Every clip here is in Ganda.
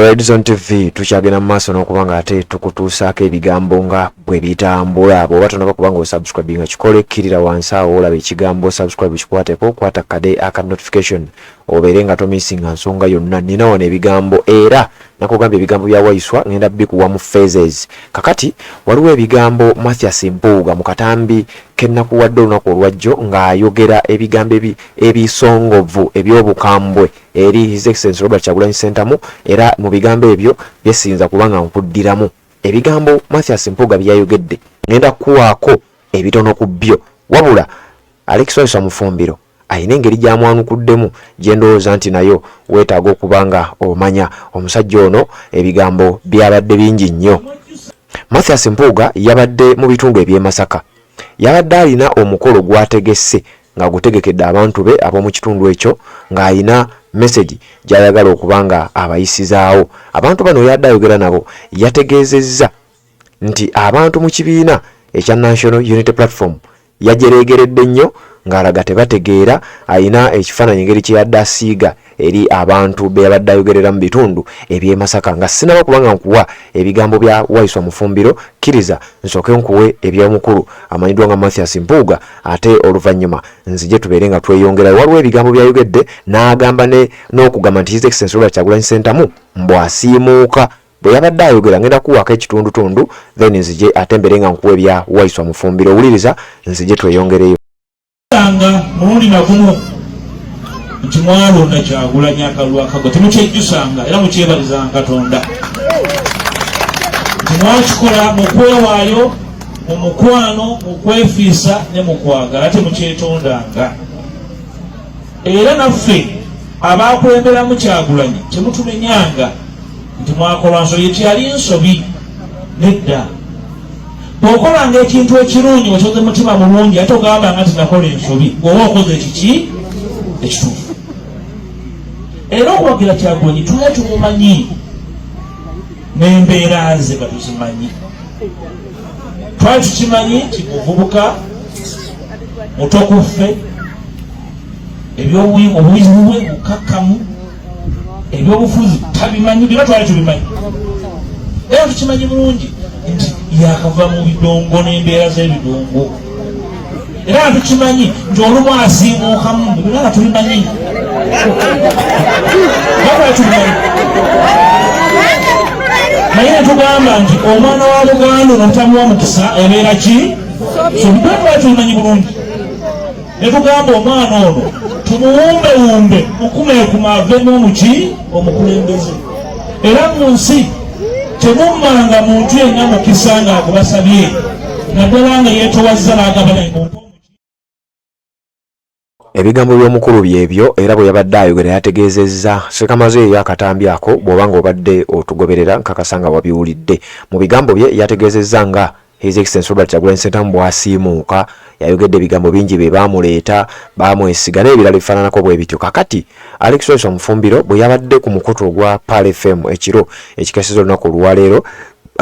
Red Zone TV tukyagenda mu maaso n'okubanga ate tukutuusaako ebigambo nga bwe bitambula. Bw'oba tonaba kubanga osubscribe nga kikole kirira wansi awo olaba ekigambo subscribe kikwateko, kwata kade aka notification obeere nga tomisinga nsonga yonna. Nina wano ebigambo era nakugambye ebigambo bya Waiswa ngenda bikuwa mu phases. Kakati waliwo ebigambo Mathias Mpuuga mu katambi kennakuwadde olunaku olwajjo ng'ayogera ebigambo ebisongovu eby'obukambwe eri His Excellency Robert Kyagulanyi Ssentamu, era mu bigambo ebyo byesinza kubanga nkuddiramu ebigambo Mathias Mpuuga byayogedde. Ngenda kuwaako ebitono ku byo, wabula Alex Waiswa Mufumbiro ayina engeri gyamwanukuddemu gye ndowooza nti nayo weetaaga okubanga omanya. Omusajja ono ebigambo byabadde bingi nnyo. Mathias Mpuuga yabadde mu bitundu eby'e Masaka, yabadde alina omukolo gwategesse nga gutegekedde abantu be ab'omu kitundu ekyo, ng'ayina message gy'ayagala okubanga abayisizaawo. Abantu bano yadde ayogera nabo, yategeezezza nti abantu mu kibiina ekya National Unity Platform yajereegeredde nnyo ng'alaga tebategeera. Ayina ekifaananyi engeri kye yadde asiiga eri abantu be yabadde ayogerera mu bitundu eby'e Masaka. Nga sinaba kubanga nkuwa ebigambo bya Waiswa Mufumbiro, kkiriza nsooke nkuwe eby'omukulu amanyiddwa nga Mathias Mpuuga, ate oluvannyuma nzije tubeere nga tweyongerayo. Waliwo ebigambo byayogedde n'agamba n'okugamba nti His Excellency Robert Kyagulanyi Ssentamu mbw'asiimuuka. Bwe yabadde ayogera ngenda kuwaako ekitundutundu then nzije ate mbeere nga nkuwa ebya Waiswa Mufumbiro. Owuliriza nzije tweyongereyo. Mulundi nagumu nti mwalonda Kyagulanyi akalulu akago temukyejjusanga era mukyebalizanga Katonda nti mwakikola mu kwewaayo, mu mukwano, mu kwefiisa ne mu kwagala, temukyetondanga. Era naffe abaakulemberamu Kyagulanyi temutumenyanga nti mwakola nsobi, yekyali nsobi nedda. Bw'okolanga ekintu ekirungi wakiwoze mutima mulungi ate ogambanga nti nakola ensobi, bw'oba okoze ekiki ekituufu. Era okuwagira Kyagulanyi tula tumumanyi n'embeera ze batuzimanyi. Twali tukimanyi nti muvubuka mutokuffe, obuyizi bwe bukakkamu, ebyobufuzi tabimanyi, byonna twali tubimanyi. Era tukimanyi bulungi nti yakava mu bidongo n'embeera z'ebidongo. Era tukimanyi nti olumu asiimuukamu, byonna nga tubimanyi. Twali tubimanyi. Naye ne tugamba nti omwana wa Buganda n'otamuwa mukisa ebeera ki? So byonna twali tubimanyi bulungi. Ne tugamba omwana ono tumuwumbewumbe mukumeekuma avemu omuki omukulembeze. Era mu nsi temummanga muntu yenna mukisa ng'agubasabye naddala nga yeetowazza n'agabana muntu. Ebigambo by'omukulu byebyo, era bwe yabadde ayogera yategeezezza sekamaze eyo akatambi ako. Bw'obanga obadde otugoberera nkakasa nga wabiwulidde. Mu bigambo bye yategeezezza nga His Excellency Robert Kyagulanyi Ssentamu bw'asiimuuka yayogedde ebigambo bingi bye baamuleeta, baamwesiga n'ebirala bifaananako bwe bityo. Kakati Alex Waiswa Mufumbiro bwe yabadde ku mukutu ogwa Pal FM ekiro ekikeseza olunaku olwaleero,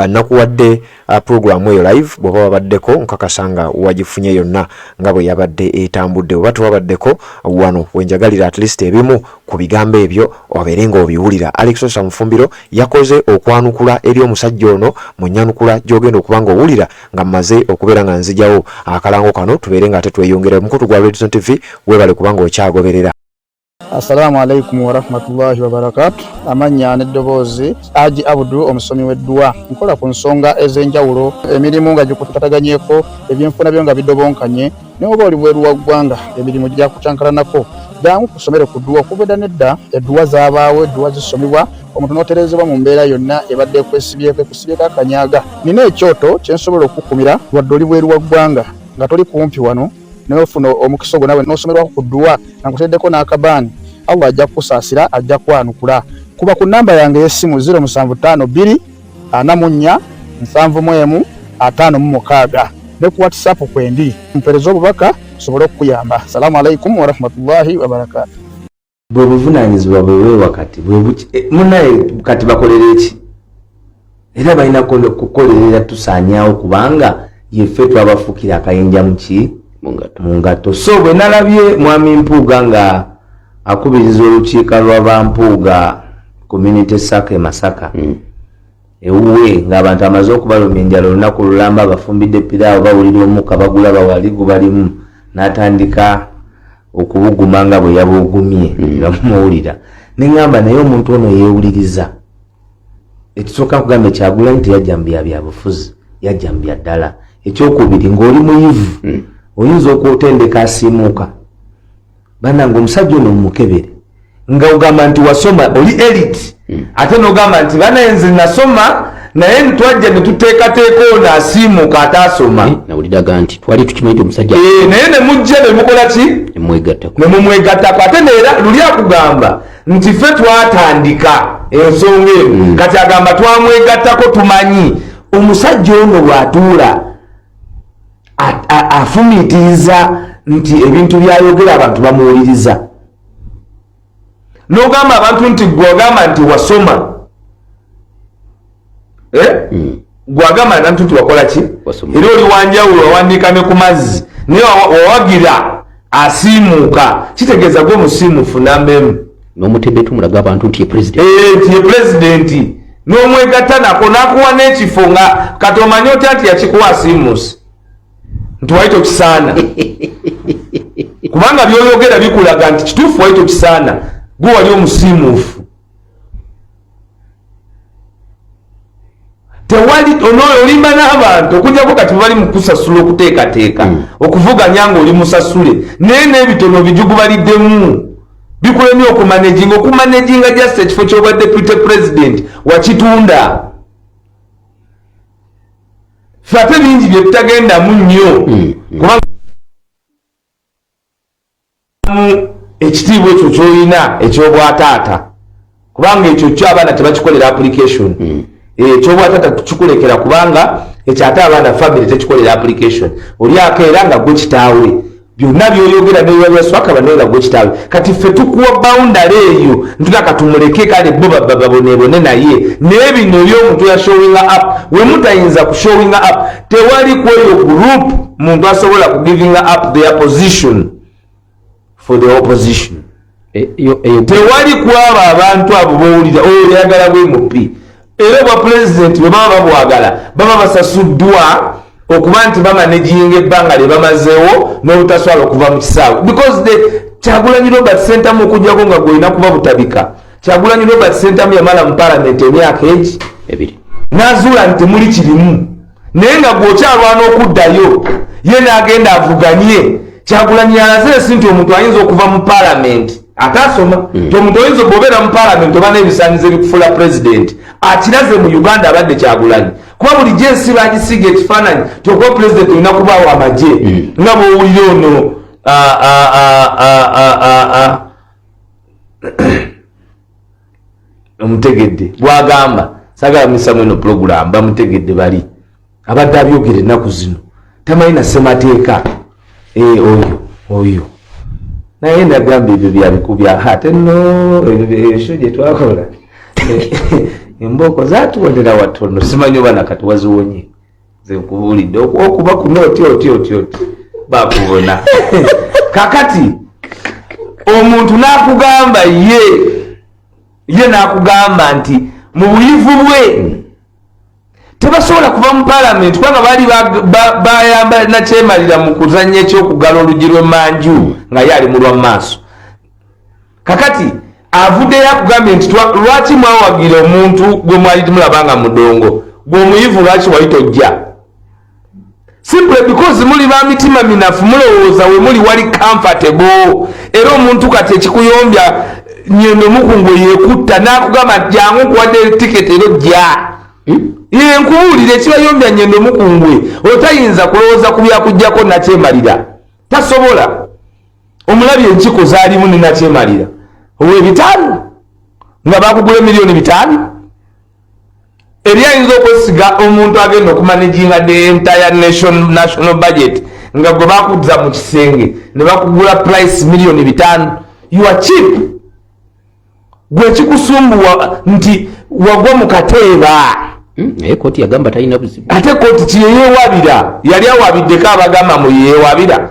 nakuwadde programu eyo live. bw'oba wabaddeko nkakasa nga wagifunye yonna nga bwe yabadde etambudde. Oba tewabaddeko wano wenjagalira at least ebimu ku bigambo ebyo obeere ng'obiwulira. Alex Waiswa Mufumbiro yakoze okwanukula eri omusajja ono mu nnyanukula gy'ogenda okuba nga owulira nga mmaze okubeera nga nzijawo akalango kano tubeere nga ate tweyongera. Omukutu gwa Red Zone TV weebale kubanga okyagoberera. Assalamu alaikum warahmatullahi wabarakatuh. Amanya n'eddoboozi Haji Abdul, omusomi w'eddua. Nkola ku nsonga ez'enjawulo, emirimu nga gikutataganyeko, ebyenfuna byo nga bidobonkanye, ne oba oli bweru wa ggwanga emirimu gyakucankalanako. Jangu kusomere ku ddua. Okuvudda nedda eddua zaabaawo, eddua zisomibwa, omuntu n'otereezebwa mu mbeera yonna ebadde ekwesibyeko akanyaaga. Nina ekyoto kye nsobola okukumira wadde oli bweru wa ggwanga nga toli kumpi wano n'ofuna omukisa ogwo nawe n'osomerwako ku ddua nga nkuteddeko n'akabaani. Allah ajja kusaasira, ajja kwanukula. Kuba ku namba yange y'essimu 0752 44 71 56 ne ku WhatsApp kwendi mpereza obubaka sobole okuyamba. Assalamu alaikum warahmatullahi wabarakatuh. Bwe buvunaanyizibwa bwe wakati bwe buki munaye kati bakolera eki era balina kukolerera tusaanyaawo kubanga yeffe twabafukira akayinja muki mu ngato. So bwe nalabye mwami Mpuuga nga akubiriza olukiika lw'abampuuga community saka Masaka ewuwe ng'abantu amaze okubaluma enjala olunaku lulamba bafumbidde piraawo bawulira omukka bagula bawali gubalimu n'atandika okubuguma nga bwe yabugumye bamuwulira neŋŋamba naye omuntu ono yeewuliriza ekisooka kugamba Kyagulanyi nti yajjambya byabufuzi yajjambya ddala ekyokubiri ng'oli muyivu oyinza okutendeka asiimuuka bananga omusajja ono mumukebere nga ogamba nti wasoma oli elite ate n'ogamba nti banayenze nasoma naye ntwajja ne tuteekateeka ono asiimuuka ataasoma nawuliraga nti twali tukimanyi nti omusajja naye ne mujja ne mukola ki ne mumwegattako ate neera luli akugamba nti ffe twatandika ensonga eno kati agamba twamwegattako tumanyi omusajja ono bw'atuula afumiitiriza nti ebintu byayogera abantu bamuwuliriza n'ogamba abantu nti gwagamba nti wasoma gwagamba abantu nti wakola ki era oli wanjawulo wawandiika ne ku mazzi naye wawagira asiimuuka kitegeeza gwe musiimufu nambemu n'omutedde tumulaga abantu nti ye pulezidenti n'omwegatta nako n'akuwa n'ekifo nga kati omanye otya nti yakikuwa asiimuusi nti wali tokisaana kubanga byoyogera bikulaga nti kituufu wali tokisaana gwe wali omusiimuufu tewali olimba n'abantu okujjako kati bali mu kusasula okuteekateeka okuvuganya ng'oli musasule naye n'ebitono bijugubaliddemu bikulemye okumanaginga just ekifo ky'oba deputy president wakitunda ffe ate bingi bye tutagendamu nnyo kubanga ekitiibwa ekyo ky'olina eky'obwataata kubanga ekyo kyo abaana tebakikolera application eky'obwataata tukikulekera kubanga ekyo ate abaana family tekikolera application olyako era nga gwe kitaawe byonna byoyogera nebyaswaka banaye nga gwe kitaawe kati ffe tukuwa boundary eyo ntugaka tumuleke kale bo babonebone naye naye bino eby'omuntu yashowinga up we mutayinza kushowinga up tewali kweyo group muntu asobola kugivinga up their position for the opposition tewali kwaba abantu abo bowulira oyo yagala bwe mupi era bwa president bwe baba babwagala baba basasuddwa okuba nti bamanejinga ebbanga lye bamazeewo n'obutaswala okuva mu kisaawe because the Kyagulanyi Robert Center mu okujjako nga gwolina kuba butabika Kyagulanyi Robert Center mu yamala mu parliament emyaka egi ebiri n'azuula nti muli kirimu naye nga gw'okyalwana okuddayo ye n'agenda avuganye Kyagulanyi yalaze si nti omuntu ayinza okuva mu parliament atasoma omuntu oyinza okubeera mu parliament oba n'ebisaanizo ebikufuula president akiraze mu Uganda abadde Kyagulanyi kuba buli jensi bagisiga ekifaananyi tyokuba president olina kubaawo amagye nga bw'owulira ono omutegedde bwagamba sagala mulisamu eno program bamutegedde bali abadde abyogera ennaku zino tamanyi na ssemateeka oyo naye nagamba ebyo byabikubya ate nno esho gye twakola embooko zatuwonera watono simanyi oba nakati waziwonye ze nkubulidde okuba kuno oti bakubona kakati omuntu n'akugamba ye n'akugamba nti mu buyivu bwe tebasobola kuva mu parliament kubanga baali bayamba nakyemalira mu kuzannya ekyokugala olugi lw'emanju nga ye ali mu lwa maaso kakati avuddeyo akugambye nti lwaki mwawagira omuntu gwe mwali timulabanga mudongo gwe omuyivu lwaki wali tojja simply because muli ba mitima minafu mulowooza we muli wali comfortable era omuntu kati ekikuyombya Nyendo Mukungu yekutta n'akugamba nti jangu nkuwadde tiketi ero jja ye nkuwulire kibayombya Nyendo Mukungu otayinza kulowooza ku byakujjako nakyemalira tasobola omulabye enkiko zaalimu ne nakyemalira ow'ebitaano nga bakugula $5,000,000 eri ayinza okwesiga omuntu agenda okumanaginga the entire national budget nga gwe bakuzza mu kisenge ne bakugula price $5,000,000 you are cheap gwe kikusumbuwa nti wagwa mu kateeba kooti yagamba talina buzibu ate kooti kiyeyeewabira yali awabiddeko abagamba mu yeyeewabira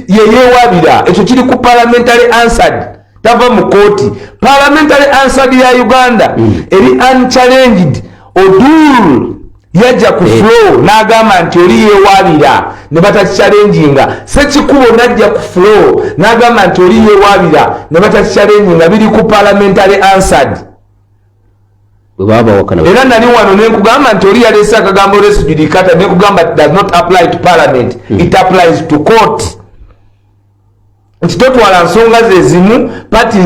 yeyeewabira ekyo kiri ku parliamentary answered tava mu kooti. Parliamentary answer ya Uganda eri unchallenged. Odul yajja ku flow n'agamba nti oli yewaabira ne batakichalenginga. Ssekikubo n'ajja ku flow n'agamba nti oli yewaabira ne batakichalenginga. Biri ku parliamentary answered. Era nali wano ne nkugamba nti oli yaleese akagambo res judicata ne nkugamba does not apply to parliament. It applies to court. Nti totwala nsonga ze zimu party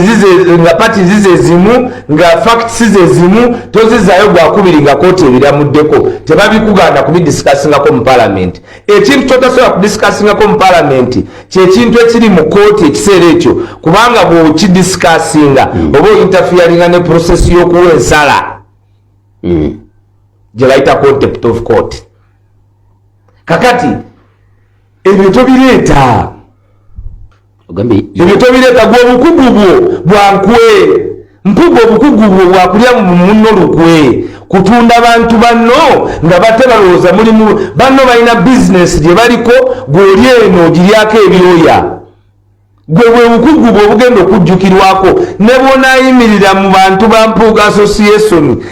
zize zimu nga facts ze zimu tozizayo gwakubiri nga kooti ebiramuddeko tebabikuganda kubidiscussingako mu parliament. Ekintu totasobola kudiscussingako mu parliament kyekintu ekiri mu kooti ekiseera ekyo kubanga bw'okidiscussinga oba oyinterferinga ne process y'okuwa ensala gye bayita contempt of court. Kakati ebyo tobireeta ebyo tobireeta gw'obukugu bwo bwankwe mpuga obukugu bwo bwakulya mu munno lukwe kutunda bantu banno nga bate balowooza mulimu banno balina bizinesi gye baliko gw'oli eno ogiryako ebyoya. Gwe bwe bukugu bwo obugenda okujjukirwako ne bw'onaayimirira mu bantu ba Mpuuga Association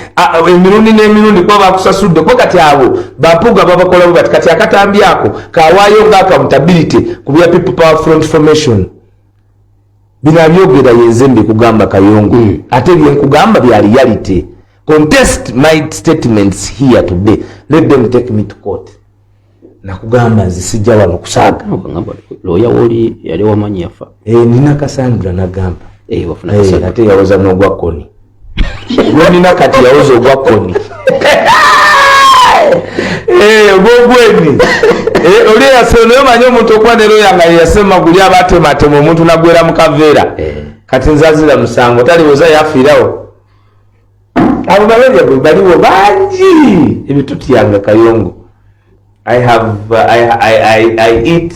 emirundi n'emirundi kuba bakusasudde ko kati abo bampuuga babakola bwe bati kati akatambi ako kawaayo nga accountability ku bya People Power Front Formation. Bino byogera yenze mbikugamba Kayongo ate bye nkugamba bya reality. Contest my statements here today, let them take me to court. Nakugamba nze sijja wano kusaaga loya woli yali wamanyi yafa nina Cassandra nagamba wafuna Cassandra ate yawoza n'ogwa koni nina kati yawoza ogwa koni gwogweni oli yasonayo manyi omuntu okuba ne loya nga yasema guli abatematema omuntu nagwera mu kaveera kati nzazira musango taliwoza yafiirawo. Abo balya baliwo bangi ebitutyanga Kayongo. I have I eat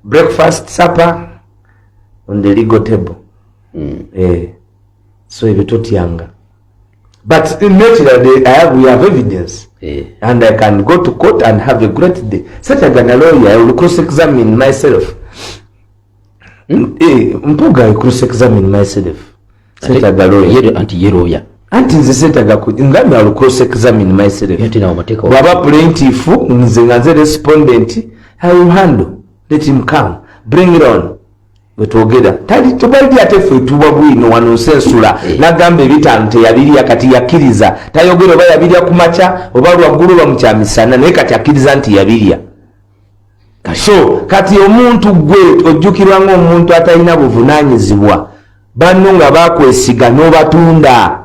breakfast, supper on the legal table. So ebitoti yanga. But in nature we have evidence. And I can go to court and have a great day. Such a lawyer, I will cross-examine myself. Mpuga I cross-examine myself. Such a lawyer. Anti-yeroya. Anti nze sentaga ngami I will cross-examine myself. Baba plaintiff nze nganze respondent I will handle. Let him come. Bring it on. Wetwogera tali tubali ate ffe tuba bwino wano nsensula nagamba ebitaano teyabirya kati yakkiriza tayogera oba yabirya ku makya oba lwaggulu bamukyamisana naye kati akkiriza nti yabirya. So kati omuntu gwe ojjukirwa ng'omuntu atalina buvunaanyizibwa banno nga bakwesiga n'obatunda.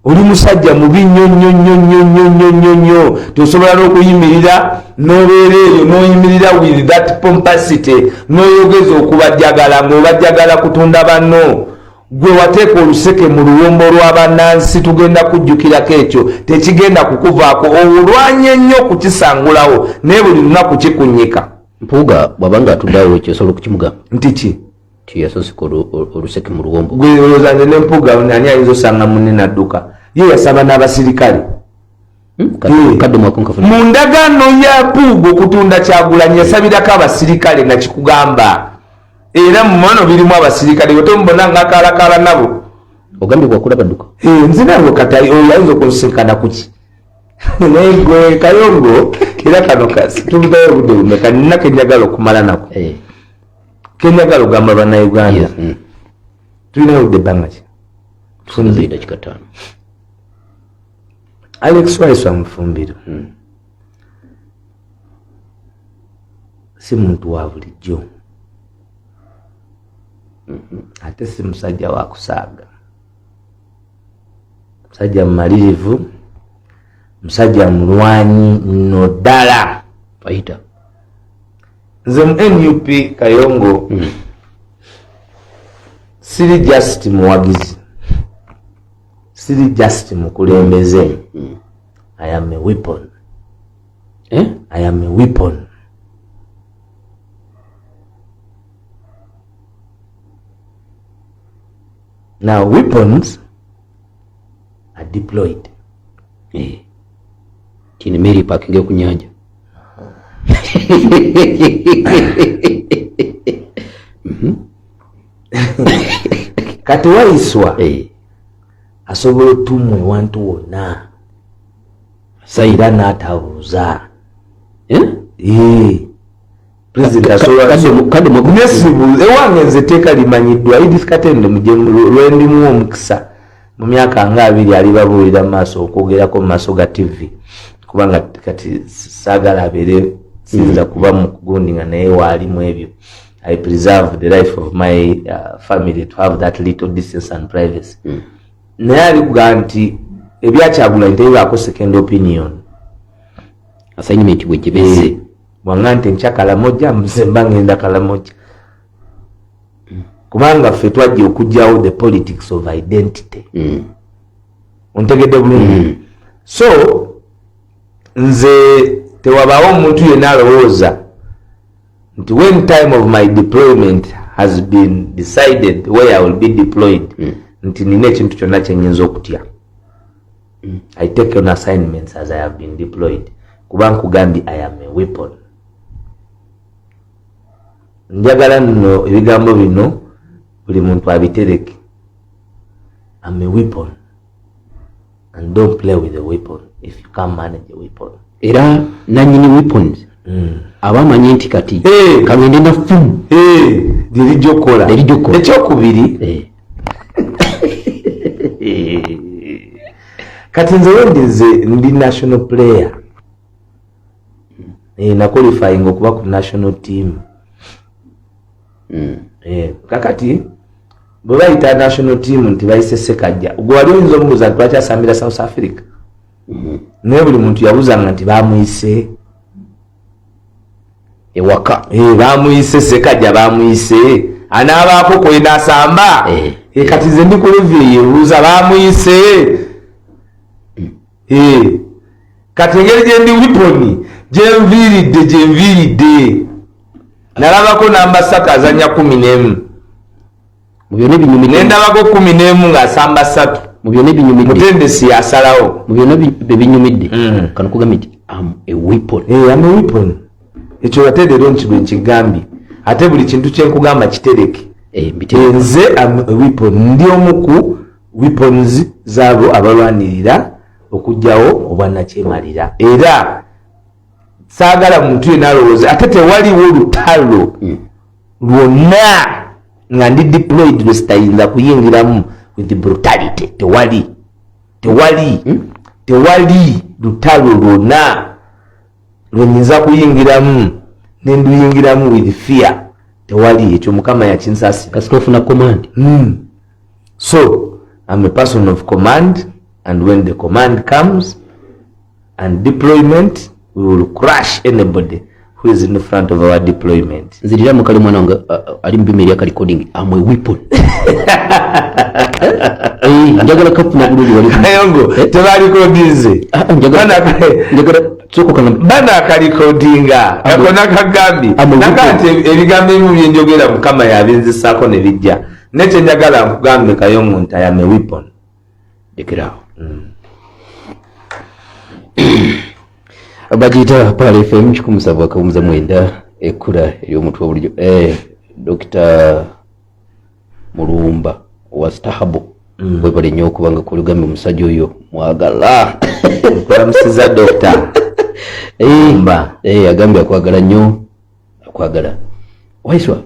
Oli musajja mubi nnyo tosobola n'okuyimirira n'obeera eyo n'oyimirira with that pomposity n'oyogeza okubajjagala ng'obajjagala kutunda banno. Gwe wateeka oluseke mu luwombo lw'abannansi tugenda kujjukirako ekyo tekigenda kukuvaako olwanye nnyo kukisangulawo naye buli lunaku kikunyika. Mpuuga bw'abanga atuddawo ekyo osobola okukimugamba nti ki yasoseka oluseke mu luwombo. Gwe olowooza nze ne Mpuuga ani ayinza osanga munne nadduka ye yasaba n'abasirikale mu ndagaano ya Mpuuga okutunda Kyagulanyi yasabirako abasirikale nga kikugamba era mu mano birimu abasirikale otomubona ng'akaalakaala nabo ogambye bwakulaba dduka nze nabo kati oyo ayinza okunsisinkana kuki naye gwe Kayongo era kano kasi tubugayo obudde bumeka nina kenjagala okumala nako kenjagala ogamba bannayuganda tulinayo obudde ebbanga ki tufunire dakika 5 Alex Waiso amufumbiro si muntu wa bulijjo ate si musajja wa kusaaga musajja mumalirivu musajja mulwanyi nno ddala fayita. Nze mu NUP Kayongo siri just muwagizi siri just mukulembeze. I am a weapon. I am a weapon. Now weapons are deployed. Kini meri parking ku nyanja. kati Waiswa asobola otumwa ewantu wonna sayira n'atabuuza President asobola ewange nze teeka limanyiddwa Edith Katende lwendimu omukisa mu myaka nga 2 alibabuulira mu maaso okwogerako mu maaso ga TV kubanga kati saagala abeere sinza kuba mu kugundinga naye waalimu ebyo. I preserve the life of my family to have that little distance and privacy. Naye alikugaa nti ebyakyagulanyi tebibaako second opinion assignment bwegibeze bwanga nti nkya Kalamoja nze mba ngenda Kalamoja kubanga ffe twajja okugyawo the politics of identity. Ontegedde bulungi. So nze tewabaawo omuntu yenna alowooza nti when time of my deployment has been decided where I will be deployed nti nina ekintu kyonna kyenyinza okutya. I take on assignments as I have been deployed kuba nkugambye I am a weapon. Njagala nno ebigambo bino buli muntu abitereke. I'm a weapon and don't play with a weapon if you can't manage a weapon. Era nanyini weapons abamanyi nti kati kagende na fumu dirijokola ekyokubiri kati nze wendize ndi national player na qualifying okuba ku national team. Kakati bwe bayita national team nti bayise Sekajja gwe wali oyinza omubuuza nti lwakyasambira South Africa naye buli muntu yabuuzanga nti bamuyise ewaka bamuyise Sekajja bamuyise anaabaako kwenda asamba kati nze ndi ku level yebuuza bamuyise kati engeri gye ndi weapon gyenviiridde nalabako namba 3 azanya 11 mu byonna binyumidde nendabako 11 ng'asamba 3 mu byonna binyumidde mutendesi yasalawo mu byonna binyumidde kano kugambye nti am a weapon. I'm a weapon ekyo batedero nkibwe nkigambye ate buli kintu kyenkugamba kitereke nze am a weapon ndi omu ku weapons zaabo abalwanirira okugyawo obwannakyemalira era saagala muntu yenna alowooza ate tewaliwo lutalo lwonna nga ndi deployed lwesitayinza kuyingiramu with brutality. Tewali lutalo lwonna lwenyinza kuyingiramu nenduyingiramu with fear. Tewali. Ekyo Mukama yakinsaasira kasita ofuna command. So I'm a person of command, and when the command comes and deployment, we will crush anybody who is in the front of our deployment. Nzirira mukali mwana wange ali mbimeri aka recording am a weapon. Njagala kapuna bululi wali ayongo tebali kodinze njagala tsoko kana bana akalikodinga akona kagambi nakati ebigambo ebimu byenjogera Mukama yabinzisaako ne bijja nekye njagala nkugambe Kayongo nti I am a weapon. Dekerawo abagita pale FM 107.9 ekula ery'omutwe bulyo Dr. Mulumba wa Stahabu webale nnyo okubanga kulugambe omusajja oyo mwagala kulamusiza Dr. Mulumba agambye akwagala nnyo akwagala Waiswa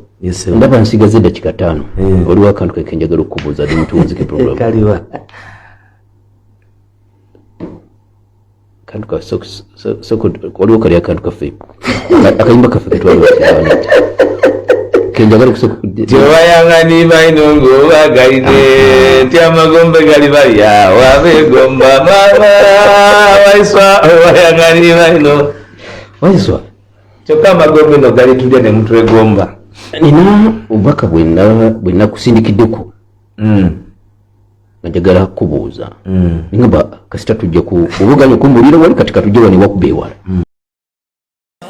ndaba nsigaze dakika 5 waliwo akantu kekenjagala okubuuza ndi mutunzike program kaliwa kantu ka soko waliwo kali akantu kaffe akayimba kaffe ketwaliwo kenjagala kusoko tewayangani baino ng'obagalire nti amagombe gali balya wabegomba mama Waiswa wayangani baino Waiswa kyokka amagombe no gali tulya ne mutwegomba. Nina obubaka bwenna kusindikiddeko njagala kubuuza ngamba kasita tujja ku obuganya kumbulira wali katika tujja wani wakubeewala.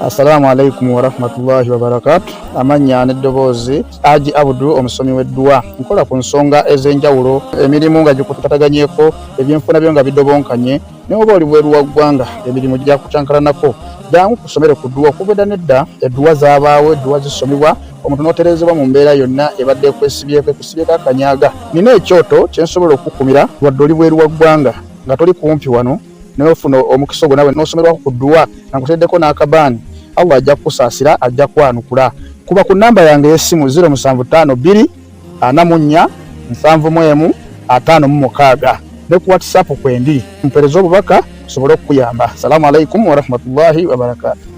Assalamu alaikum wa rahmatullahi wa barakatuh. Amanya n'eddoboozi Haji Abudu omusomi w'eddwa nkola ku nsonga ez'enjawulo emirimu nga gikutataganyeko ebyenfuna byo nga bidobonkanye ne oba oli bweru wa ggwanga emirimu gya kucankalanako jangu kusomere ku dduwa okubeda nedda edduwa zaabaawo edduwa zisomebwa omuntu n'oterezebwa mu mbeera yonna ebadde ekwesibyeko akanyaga. Nina ekyoto kye nsobola okukumira wadde oli bweru wa ggwanga nga toli kumpi wano n'ofuna omukisa ogwo nawe n'osomerwako ku dduwa nga nkuteddeko n'akabaani. Allah ajja kukusaasira, ajja kwanukula. Kuba ku nnamba yange y'essimu 0752 44 71 56 ne ku WhatsApp kwendi mpereza obubaka sobole okuyamba. Assalamu alaikum wa rahmatullahi wa barakatuh.